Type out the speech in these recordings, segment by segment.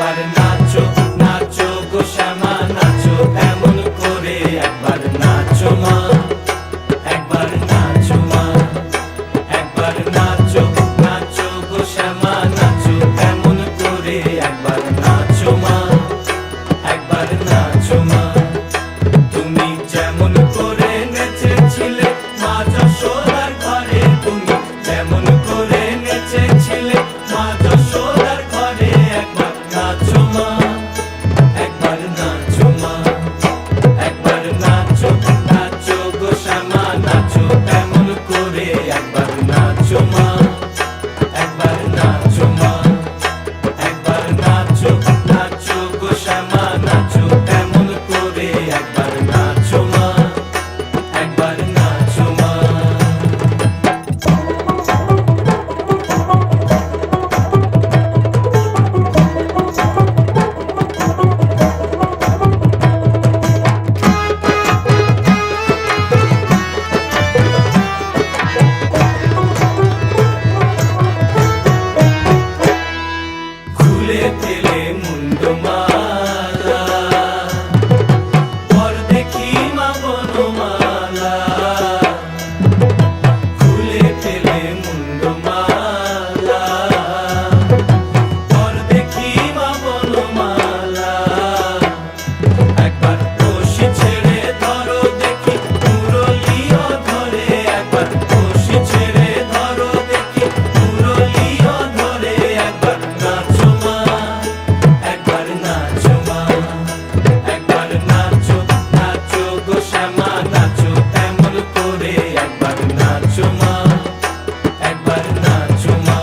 একবার নাচো নাচো গো শ্যামা নাচো এমন করে একবার নাচো মা একবার নাচো মা একবার নাচো নাচো গো শ্যামা নাচো এমন করে একবার নাচো মা একবার নাচো মা তুমি যেমন করে নেচেছিলে মা যশোদার ঘরে তুমি যেমন করে নেচেছিলে মা যশোদার ঘরে একবার নাচো মা একবার নাচো মা একবার নাচো নাচো গো শ্যামা নাচো এমন করে একবার নাচো মা একবার নাচো মা একবার নাচো নাচো গো শ্যামা নাচো এমন করে একবার নাচো মা একবার নাচো মা খুলে ফেলে মুন্ডমালা পর দেখি মা বনমালা খুলে ফেলে মুন্ডমালা পর দেখি মা বনমালা একবার রশি ছেড়ে ধরো দেখি মুরলিও ধরে একবার রশি ছেড়ে ধরো দেখি মুরলিও ধরে একবার নাচো মা একবার নাচো মা একবার নাচো নাচো গো শ্যামা নাচো এমন করে একবার নাচো মা একবার নাচো মা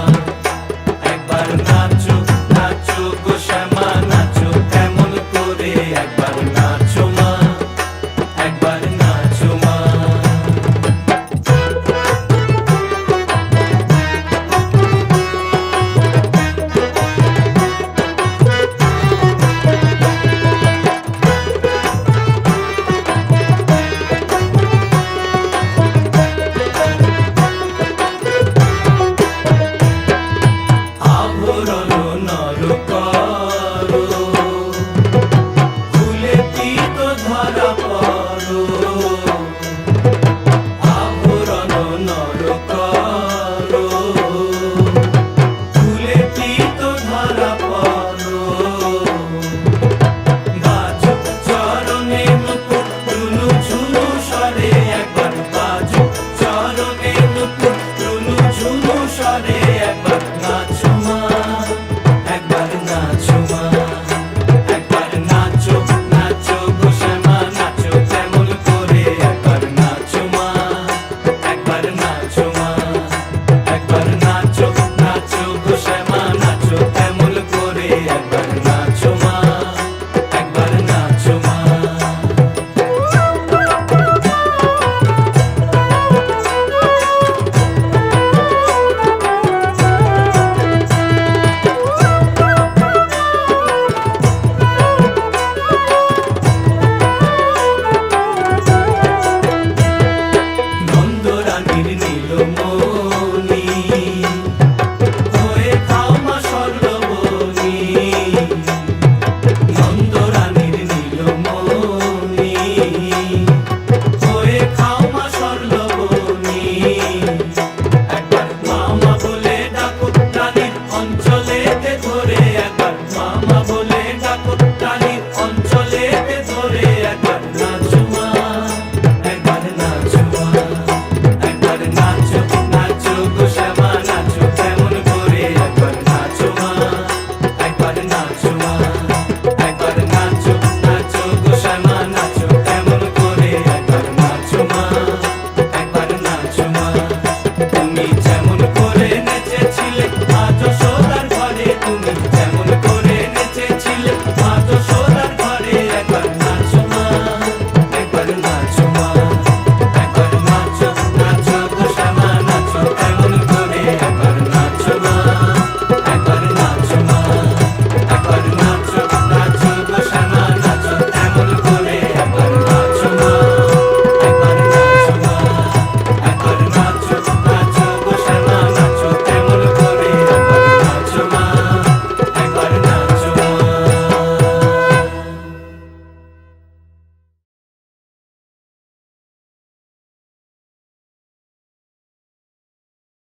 একবার নাচো নাচো গো শ্যামা নাচো এমন করে একবার নাচো মা একবার নাচো মা আভরণ নর করো খুলে পিত ধরা পড়ো আভরণ নর করো খুলে পিত ধরা পড়ো বাজো চরণে নুপুর রুনু ঝুনু স্বরে একবার বাজো চরণে নুপুর রুনু ঝুনু স্বরে একবার নাচো মা একবার নাচো মা একবার নাচো নাচো গো শ্যামা নাচো এমন করে একবার নাচো মা একবার নাচো মা একবার নাচো নাচো গো শ্যামা নাচো এমন করে একবার